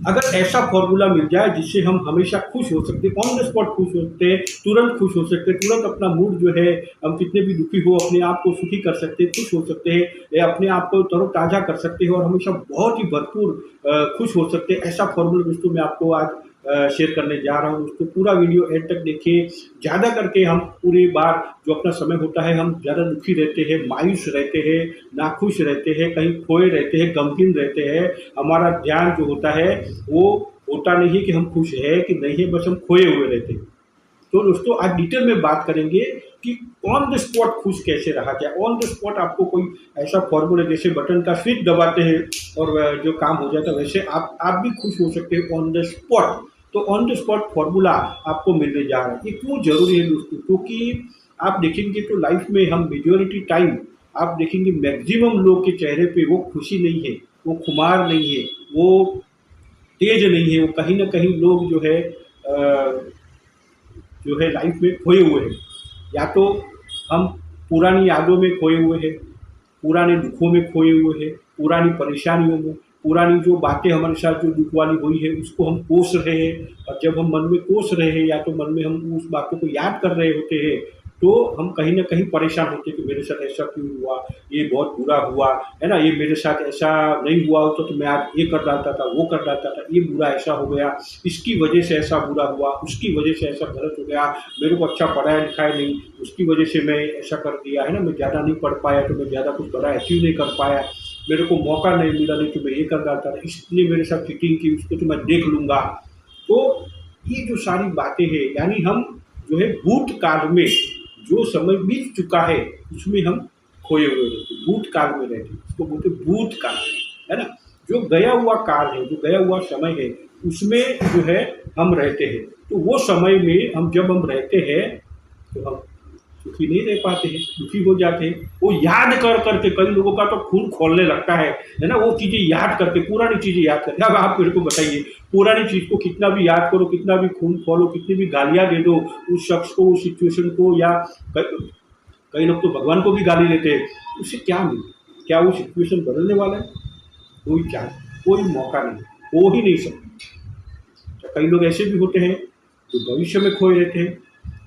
अगर ऐसा फॉर्मूला मिल जाए जिससे हम हमेशा खुश हो सकते, ऑन द स्पॉट खुश हो सकते हैं, तुरंत खुश हो सकते हैं, तुरंत अपना मूड जो है, हम कितने भी दुखी हो अपने आप को सुखी कर सकते हैं, खुश हो सकते हैं, या अपने आप को तरोताज़ा कर सकते हैं और हमेशा बहुत ही भरपूर खुश हो सकते हैं। ऐसा फॉर्मूला दोस्तों मैं आपको आज शेयर करने जा रहा हूँ। दोस्तों पूरा वीडियो एंड तक देखिए। ज़्यादा करके हम पूरी बार जो अपना समय होता है हम ज़्यादा दुखी रहते हैं, मायूस रहते हैं, नाखुश रहते हैं, कहीं खोए रहते हैं, गमगीन रहते हैं। हमारा ध्यान जो होता है वो होता नहीं है कि हम खुश हैं कि नहीं है, बस हम खोए हुए रहते हैं। तो दोस्तों आज डिटेल में बात करेंगे कि ऑन द स्पॉट खुश कैसे रहा जाए। ऑन द स्पॉट आपको कोई ऐसा फॉर्मूला, जैसे बटन का स्विच दबाते हैं और जो काम हो जाता है, वैसे आप भी खुश हो सकते हैं ऑन द स्पॉट। तो ऑन द स्पॉट फॉर्मूला आपको मिलने जा रहा है। ये क्यों जरूरी है दोस्तों? क्योंकि आप देखेंगे तो लाइफ में हम मेजोरिटी टाइम आप देखेंगे मैक्सिमम लोग के चेहरे पे वो खुशी नहीं है, वो खुमार नहीं है, वो तेज नहीं है, वो कहीं ना कहीं लोग जो है लाइफ में खोए हुए हैं। या तो हम पुरानी यादों में खोए हुए हैं, पुराने दुखों में खोए हुए हैं, पुरानी परेशानियों में, पुरानी जो बातें हमारे साथ जो दुख वाली हुई है उसको हम कोस रहे हैं। और जब हम मन में कोस रहे हैं या तो मन में हम उस बातों को याद कर रहे होते हैं, तो हम कहीं ना कहीं परेशान होते हैं कि मेरे साथ ऐसा क्यों हुआ, ये बहुत बुरा हुआ है ना, ये मेरे साथ ऐसा नहीं हुआ होता तो मैं आज ये कर डालता था, वो कर डालता था, ये बुरा ऐसा हो गया, इसकी वजह से ऐसा बुरा हुआ, उसकी वजह से ऐसा गलत हो गया, मेरे को अच्छा पढ़ाया लिखाया नहीं, उसकी वजह से मैं ऐसा कर दिया है ना, मैं ज़्यादा नहीं पढ़ पाया तो मैं ज़्यादा कुछ बड़ा अचीव नहीं कर पाया, मेरे को मौका नहीं मिला, नहीं तो मैं ये कर डालता था, इसने मेरे साथ चीटिंग की, उसको तो मैं देख लूँगा। तो ये जो सारी बातें हैं, यानी हम जो है भूतकाल में जो समय बीत चुका है उसमें हम खोए हुए रहते, भूतकाल में रहते, उसको बोलते भूतकाल, है ना। जो गया हुआ काल है, जो गया हुआ समय है, उसमें जो है हम रहते हैं। तो वो समय में जब हम रहते हैं तो हम सुखी नहीं रह पाते हैं, दुखी हो जाते हैं। वो याद कर करके कई लोगों का तो खून खोलने लगता है ना, वो चीज़ें याद करके, पुरानी चीज़ें याद करके। अब आप मेरे को बताइए, पुरानी चीज़ को कितना भी याद करो, कितना भी खून खोलो, कितनी भी गालियाँ दे दो उस शख्स को, उस सिचुएशन को, या कई कई लोग तो भगवान को भी गाली देते हैं, उससे क्या मिले? क्या वो सिचुएशन बदलने वाला है? कोई चांस, कोई मौका नहीं, हो ही नहीं सकता। तो कई लोग ऐसे भी होते हैं जो भविष्य में खोए रहते हैं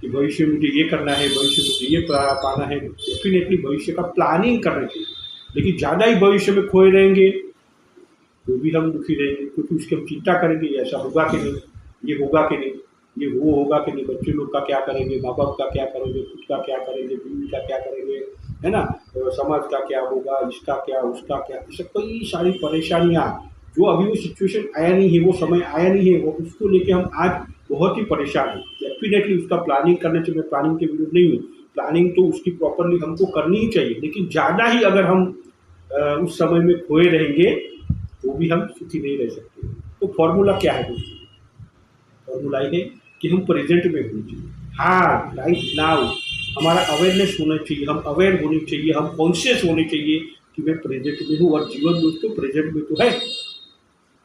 कि भविष्य में मुझे ये करना है, भविष्य में मुझे ये पाना है। डेफिनेटली भविष्य का प्लानिंग करना चाहिए, लेकिन ज़्यादा ही भविष्य में खोए रहेंगे तो भी हम दुखी रहेंगे, क्योंकि उसकी हम चिंता करेंगे ऐसा होगा कि नहीं, ये होगा कि नहीं, ये वो होगा कि नहीं, बच्चे लोग का क्या करेंगे, माँ बाप का क्या करेंगे, खुद का क्या करेंगे, बीवी का क्या करेंगे, है ना, समाज का क्या होगा, इसका क्या, उसका क्या, ऐसे कई सारी परेशानियाँ जो अभी वो सिचुएशन आया नहीं है, वो समय आया नहीं है, वो उसको लेके हम आज बहुत ही परेशान हैं। डेफिनेटली उसका प्लानिंग करने से मैं प्लानिंग के विरुद्ध नहीं हूँ, प्लानिंग तो उसकी प्रॉपरली हमको करनी ही चाहिए, लेकिन ज़्यादा ही अगर हम उस समय में खोए रहेंगे तो भी हम सुखी नहीं रह सकते। तो फॉर्मूला क्या है दोस्तों? फॉर्मूला ये है कि हम प्रेजेंट में होने चाहिए। हाँ, राइट नाउ हमारा अवेयरनेस होना चाहिए, हम अवेयर होने चाहिए, हम कॉन्शियस होने चाहिए कि मैं प्रेजेंट में हूँ। और जीवन दोस्तों प्रेजेंट में तो है।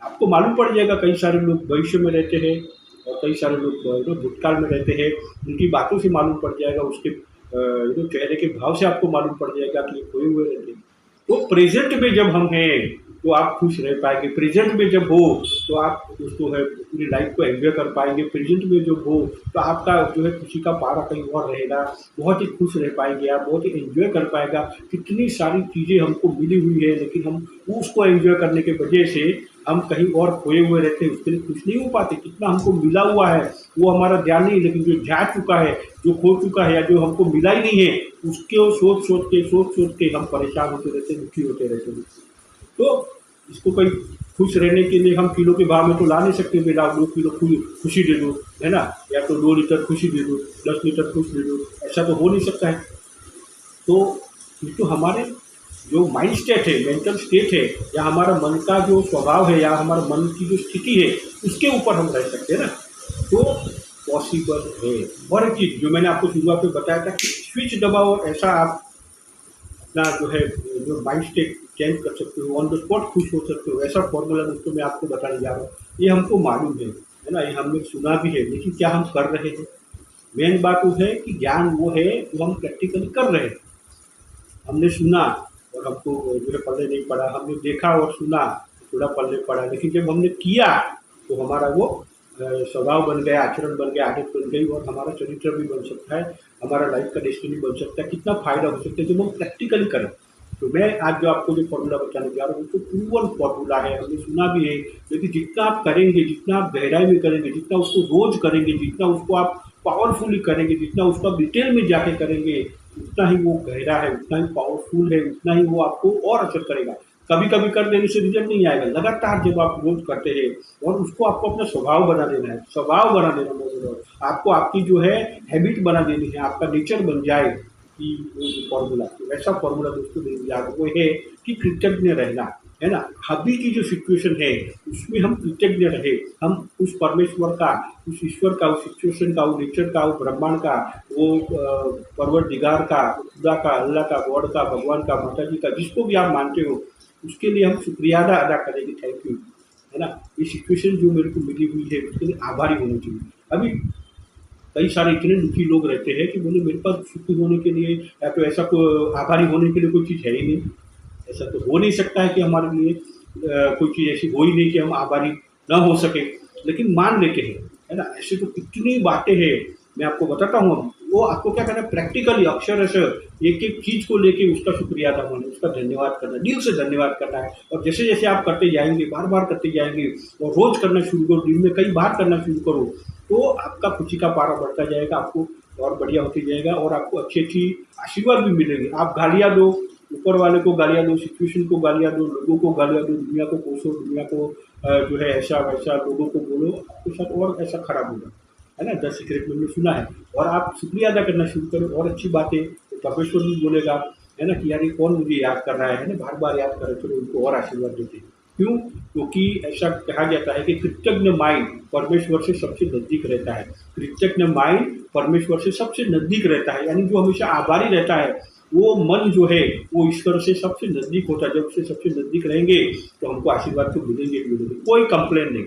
आपको मालूम पड़ जाएगा, कई सारे लोग भविष्य में रहते हैं और कई सारे लोग भूतकाल में रहते हैं। उनकी बातों से मालूम पड़ जाएगा, उसके चेहरे के भाव से आपको मालूम पड़ जाएगा कि ये खोए हुए रहते हैं। तो प्रेजेंट में जब हम हैं तो आप खुश रह पाएंगे। प्रेजेंट में जब हो तो आप दोस्तों है पूरी लाइफ को एंजॉय कर पाएंगे। प्रेजेंट में जब हो तो आपका जो है खुशी का पारा कहीं और रहेगा, बहुत ही खुश रह पाएंगे आप, बहुत ही एंजॉय कर पाएगा। कितनी सारी चीज़ें हमको मिली हुई है, लेकिन हम उसको एंजॉय करने के वजह से हम कहीं और खोए हुए रहते हैं, उसके लिए खुश नहीं हो पाते। कितना हमको मिला हुआ है वो हमारा ध्यान नहीं, लेकिन जो जा चुका है, जो खो चुका है, या जो हमको मिला ही नहीं है, उसके सोच सोच के हम परेशान होते रहते हैं, दुखी होते रहते हैं। तो इसको कोई खुश रहने के लिए हम किलो के भाव में तो ला नहीं सकते, मेरा 2 किलो खुशी दे दो, है ना, या तो 2 लीटर खुशी दे दो, 10 लीटर खुश दे दो, ऐसा तो हो नहीं सकता है। तो ये तो हमारे जो माइंड स्टेट है, मेंटल स्टेट है, या हमारा मन का जो स्वभाव है, या हमारे मन की जो स्थिति है, उसके ऊपर हम रह सकते हैं ना। तो पॉसिबल है। और एक चीज़ जो मैंने आपको शुरुआत में बताया था कि स्विच दबाओ, ऐसा आप अपना जो है जो माइंड स्टेट चेंज कर सकते हो, ऑन द स्पॉट खुश हो सकते हो। ऐसा फॉर्मूला दोस्तों मैं आपको बताने जा रहा हूँ। ये हमको मालूम है ना, ये हमने सुना भी है, लेकिन क्या हम कर रहे हैं? मेन बात वो है कि ज्ञान वो है जो हम प्रैक्टिकली कर रहे हैं। हमने सुना और हमको जो है पल्ले नहीं पड़ा, हमने देखा और सुना, थोड़ा पल्ले पड़ा, लेकिन जब हमने किया तो हमारा वो स्वभाव बन गया, आचरण बन गया, आदत बन गई और हमारा चरित्र भी बन सकता है, हमारा लाइफ का डेस्टिनी बन सकता है। कितना फ़ायदा हो सकता है जब हम प्रैक्टिकली करें। तो मैं आज जो आपको जो फ़ॉर्मूला बताने जा रहा हूँ, वो तो प्रूवन फ़ॉर्मूला है, हमने सुना भी है, लेकिन जितना आप करेंगे, जितना आप गहराई में करेंगे, जितना उसको रोज़ करेंगे, जितना उसको आप पावरफुली करेंगे, जितना उसको आप डिटेल में जाके करेंगे, उतना ही वो गहरा है, उतना ही पावरफुल है, उतना ही वो आपको और असर करेगा। कभी कभी कर देने से रिजल्ट नहीं आएगा, लगातार जब आप रोज करते हैं और उसको आपको अपना स्वभाव बना देना है, स्वभाव बना देना मतलब आपको आपकी जो है हैबिट बना देनी है, आपका नेचर बन जाए कि वो जो फॉर्मूला, वैसा फॉर्मूला दोस्तों मेरे याद वो है कि कृतज्ञ रहना है ना। अभी की जो सिचुएशन है उसमें हम कृतज्ञ रहे, हम उस परमेश्वर का, उस ईश्वर का, उस सिचुएशन का, उस नेचर का, उस ब्रह्मांड का, वो परवरदिगार का, खुदा का, अल्लाह का, गॉड का, भगवान का, माता जी का, जिसको भी आप मानते हो, उसके लिए हम शुक्रिया अदा करेंगे, थैंक यू, है ना। ये सिचुएशन जो मेरे को मिली हुई है उसके लिए आभारी होना चाहिए। अभी कई सारे इतने दुखी लोग रहते हैं कि बोले मेरे पास सुखी होने के लिए या तो ऐसा कोई आभारी होने के लिए कोई चीज़ है ही नहीं। ऐसा तो हो नहीं सकता है कि हमारे लिए कोई चीज़ ऐसी हो ही नहीं कि हम आभारी ना हो सके, लेकिन मान लेते हैं, है ना। ऐसे तो कितनी बातें हैं, मैं आपको बताता हूँ। अभी वो आपको क्या करना है, प्रैक्टिकली अक्षरशः एक एक चीज़ को लेके उसका शुक्रिया अदा करना, उसका धन्यवाद करना, दिल से धन्यवाद करना है। और जैसे जैसे आप करते जाएंगे, बार बार करते जाएंगे और रोज़ करना शुरू करो, दिन में कई बार करना शुरू करो, तो आपका खुशी का पारा बढ़ता जाएगा, आपको और बढ़िया होते जाएगा और आपको अच्छी अच्छी आशीर्वाद भी मिलेंगे। आप गालियाँ दो, ऊपर वाले को गालियाँ दो, सिचुएशन को गालियाँ दो, लोगों को गालियाँ दो, दुनिया को कोसो, दुनिया को जो है ऐसा वैसा लोगों को बोलो, आपके साथ और ऐसा खराब होगा, है ना। 10 सीक्रेट में हमने सुना है। और आप शुक्रिया अदा करना शुरू करो और अच्छी बातें, तो परमेश्वर भी बोलेगा, है ना, कि यार ये कौन मुझे याद कर रहा है ना, बार बार याद करे, चलो उनको और आशीर्वाद देते हैं। क्यों? क्योंकि ऐसा कहा जाता है कि कृतज्ञ माइंड परमेश्वर से सबसे नज़दीक रहता है। कृतज्ञ माइंड परमेश्वर से सबसे नज़दीक रहता है, यानी जो हमेशा आभारी रहता है, वो मन जो है वो ईश्वर से सबसे नज़दीक होता है। जब उससे सबसे नज़दीक रहेंगे तो हमको आशीर्वाद तो मिलेंगे ही मिलेंगे, कोई कंप्लेन नहीं,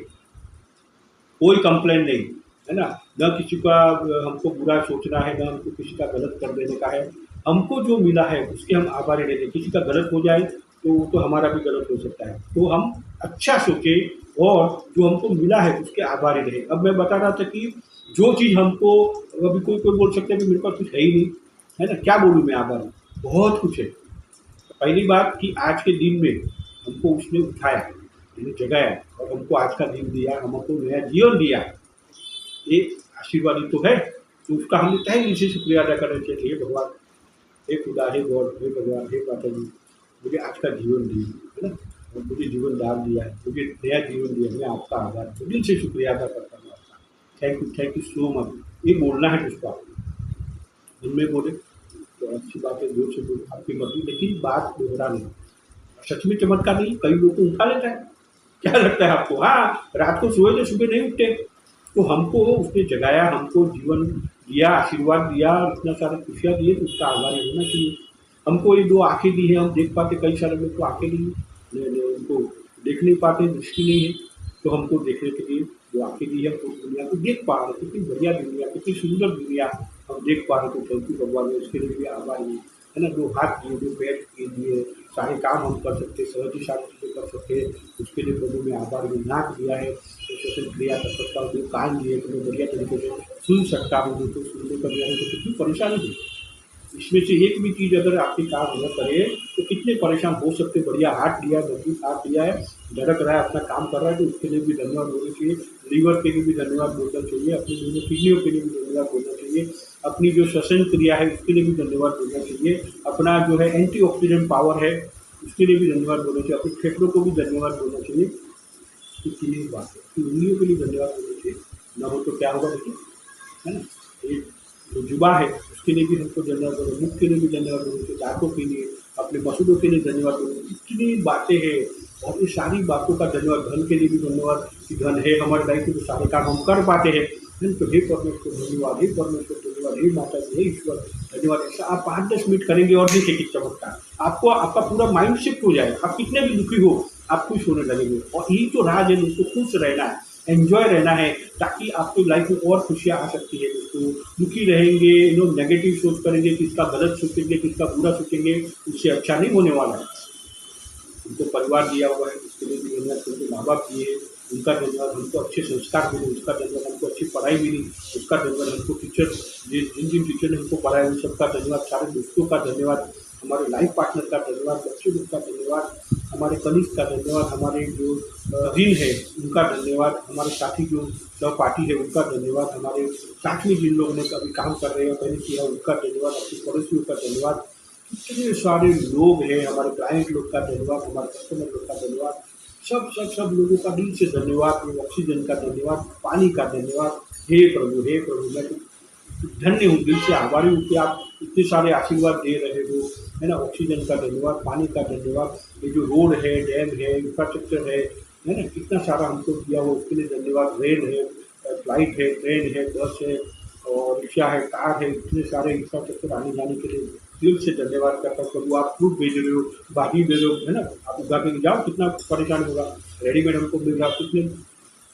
कोई कंप्लेन नहीं, है ना। न किसी का हमको बुरा सोचना है, न हमको किसी का गलत कर देने का है। हमको जो मिला है उसके हम आभारी रहते हैं। किसी का गलत हो जाए तो वो तो हमारा भी गलत हो सकता है, तो हम अच्छा सोचें और जो हमको मिला है उसके आभारी रहें। अब मैं बता रहा था कि जो चीज़ हमको, अभी कोई कोई बोल सकता है कि मेरे पास कुछ है ही नहीं, है ना, क्या बोलूँ मैं आभारी, बहुत कुछ है। पहली बात कि आज के दिन में हमको उसने उठाया, यानी जगाया और हमको आज का दिन दिया, हमको नया जीवन दिया, ये आशीर्वाद ही तो है। तो उसका हमें तहे दिल से शुक्रिया अदा करना चाहिए। हे भगवान, हे खुदा, हे गॉड, हे भगवान, हे माता जी, मुझे आज का जीवन दिया, है ना, और मुझे जीवन दान दिया है, मुझे नया जीवन दिया, मैं आपका आभार हूँ, दिल से शुक्रिया अदा करता हूँ आपका। Thank you so much. ये बोलना है उसको, आपको उनमें बोले तो अच्छी बात है, जोर से बोलो, आपकी मर्जी, लेकिन बात दोहरा नहीं। सच में चमत्कार नहीं, कई लोग को उठा लेता है। क्या लगता है आपको? हाँ, रात को सोए तो सुबह नहीं उठते, तो हमको उसने जगाया, हमको जीवन दिया, आशीर्वाद दिया, इतना सारा खुशियाँ दिए, तो उसका आभारी होना चाहिए। हमको ये 2 आँखें दी हैं, हम देख पाते, कई सारे लोग को आँखें दी हैं, उनको देख नहीं पाते, दृष्टि नहीं है, तो हमको देखने के लिए 2 आँखें दी है, पूरी दुनिया को देख पा रहे, कितनी बढ़िया दुनिया, कितनी सुंदर दुनिया हम देख पा रहे, तो थैंक यू भगवान, मैं उसके लिए भी आभारी हूँ, है ना। 2 हाथ दिए, 2 पैर दिए, सारे काम हम कर सकते, सहज ही सारी चीज़ें कर सकते हैं, उसके लिए प्रभु में आभार हूँ। नाक दिया है तो श्वसन क्रिया कर सकता हूँ, 2 कान दिए तो मैं बढ़िया तरीके से सुन सकता हूँ, तो सुनने का दिया है तो कितनी परेशानी थी। इसमें से एक भी चीज़ अगर आपके काम न करे तो कितने परेशान हो सकते। बढ़िया हाथ दिया है, मजबूत हाथ दिया है, झटक रहा है, अपना काम कर रहा है, तो उसके लिए भी धन्यवाद बोलना चाहिए। लीवर के लिए भी धन्यवाद बोलना चाहिए, अपनी दोनों किडनियों के लिए भी धन्यवाद बोलना चाहिए, अपनी जो श्वसन क्रिया है उसके लिए भी धन्यवाद बोलना चाहिए, अपना जो है एंटीऑक्सीडेंट पावर है उसके लिए भी धन्यवाद बोलना चाहिए, अपने फेफड़ों को भी धन्यवाद बोलना चाहिए। इतनी बात है कि उंगलियों के लिए धन्यवाद बोलना चाहिए, ना हो तो क्या होगा देखिए, है ना। एक जो जुबा है उसके लिए भी हमको धन्यवाद बोलो, मुख के लिए भी धन्यवाद बोलना चाहिए, दांतों के लिए, अपने मसूलों के लिए धन्यवाद बोलो। इतनी बातें हैं और ये सारी बातों का धन्यवाद। धन के लिए भी धन्यवाद कि धन है हमारे लाइफ में, तो सारे काम हम कर पाते हैं, है ना। तो हे परमेश्वर धन्यवाद, हे परमेश्वर धन्यवाद, हे माता जी, हे ईश्वर धन्यवाद। ऐसा आप 5-10 मिनट करेंगे और देखेंगे चमत्कार, आपको आपका पूरा माइंड शिफ्ट हो जाएगा। आप कितने भी दुखी हो आप खुश होने लगेंगे, और यही तो राज है दोस्तों, खुश रहना है, एंजॉय रहना है, ताकि आपकी लाइफ में और खुशियाँ आ सकती है दोस्तों। दुखी रहेंगे, लोग नेगेटिव सोच करेंगे, किसका गलत सोचेंगे, किसका बुरा सोचेंगे, उससे अच्छा नहीं होने वाला है। उनको परिवार दिया हुआ है, उसके लिए भी धन्यवाद, उनके माँ बाप दिए, उनका धन्यवाद। हमको अच्छे संस्कार मिले उसका धन्यवाद। हमको अच्छी पढ़ाई मिली उसका धन्यवाद। हमको टीचर जिन जिन टीचर ने हमको पढ़ाया उन सबका धन्यवाद। सारे दोस्तों का धन्यवाद। हमारे लाइफ पार्टनर का धन्यवाद। बच्चे लोग का धन्यवाद। हमारे कलीग का धन्यवाद। हमारे जो ऋण है उनका धन्यवाद। हमारे साथी जो सहपाठी है उनका धन्यवाद। हमारे साथ में जिन लोगों ने कभी काम कर रहे हैं पहले किया उनका धन्यवाद। अपने पड़ोसियों का धन्यवाद। इतने सारे लोग हैं, हमारे क्लाइंट लोग का धन्यवाद। हमारे कस्टमर लोग का धन्यवाद। सब लोगों का दिल से धन्यवाद। ऑक्सीजन का धन्यवाद, पानी का धन्यवाद। हे प्रभु मैं तो धन्य हूँ, दिल से आभारी हूँ कि आप इतने सारे आशीर्वाद दे रहे हो, है ना। ऑक्सीजन का धन्यवाद, पानी का धन्यवाद। ये जो रोड है, डैम है, इंफ्रास्ट्रक्चर है ना, कितना सारा हमको दिया हो उसके लिए धन्यवाद। रेल है, फ्लाइट है, ट्रेन है, बस है और रिक्शा है, कार है, इतने सारे इंफ्रास्ट्रक्चर आने जाने के लिए दिल से धन्यवाद करता हूँ। प्रभु आप फ्रूट भेज रहे हो, भाजी दे रहे हो, है ना, आप उगा के जाओ, कितना परेशान होगा। रेडीमेड हमको मिल रहा, कितने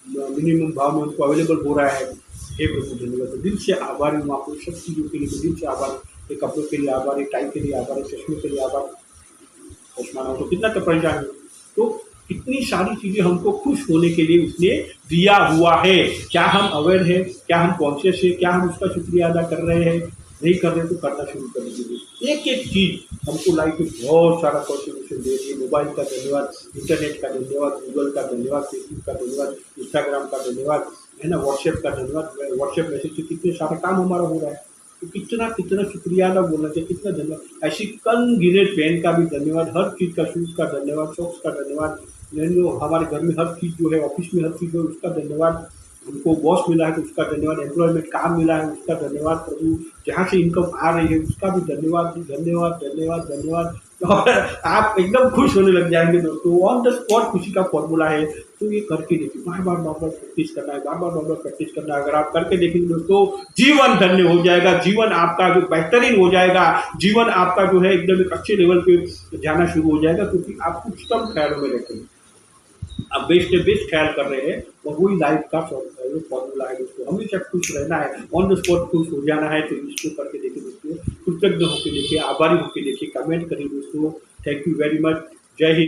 मिनिमम भाव में हमको अवेलेबल हो रहा है। हे प्रभु धन्यवाद। दिल से आभारी हूँ आपको सब चीज़ों के लिए। दिल से आभारी, कपड़ों के लिए आभारी, टाई के लिए आभारी, चश्मे के लिए आभारी। चश्मा ना हो तो कितना तो परेशान हो। तो इतनी सारी चीज़ें हमको खुश होने के लिए उसने दिया हुआ है। क्या हम अवेयर है? क्या हम कॉन्शियस है? क्या हम उसका शुक्रिया अदा कर रहे हैं? नहीं कर रहे तो करना शुरू कर दीजिए। एक एक चीज़ हमको लाइफ में बहुत सारा कॉन्ट्रीब्यूशन दे रही है। मोबाइल का धन्यवाद, इंटरनेट का धन्यवाद, गूगल का धन्यवाद, फेसबुक का धन्यवाद, इंस्टाग्राम का धन्यवाद, है ना, व्हाट्सएप का धन्यवाद। व्हाट्सएप मैसेज से कितने सारा काम हमारा हो रहा है, तो कितना कितना शुक्रिया अदा बोलना चाहिए, कितना धन्यवाद। ऐसी कन गिने पेन का भी धन्यवाद, हर चीज़ का, शूज़ का धन्यवाद, सॉक्स का धन्यवाद, जो हमारे घर में हर चीज़ जो है, ऑफिस में हर चीज़ है उसका धन्यवाद। हमको बॉस मिला है तो उसका धन्यवाद। एम्प्लॉयमेंट काम मिला है उसका धन्यवाद। प्रभु जहाँ से इनकम आ रही है उसका भी धन्यवाद, धन्यवाद, धन्यवाद, धन्यवाद। और आप एकदम खुश होने लग जाएंगे दोस्तों। ऑन द स्पॉट खुशी का फॉर्मूला है, तो ये करके देखिए। बार बार प्रैक्टिस करना है, बार बार प्रैक्टिस करना है। अगर आप करके देखेंगे दोस्तों, जीवन धन्य हो जाएगा। जीवन आपका जो बेहतरीन हो जाएगा। जीवन आपका जो है एकदम एक अच्छे लेवल पे जाना शुरू हो जाएगा, क्योंकि आप उच्चतम ख्यालों में रहते हैं। आप बेस्ट से बेस्ट ख्याल कर रहे हैं और वही लाइफ का फॉर्मूला है दोस्तों। हमेशा खुश रहना है, ऑन द स्पॉट खुश हो जाना है। तो इसको करके देखिए दोस्तों, कृतज्ञ होकर देखिए, आभारी होकर देखिए, कमेंट करिए दोस्तों। Thank you very much. जय हिंद।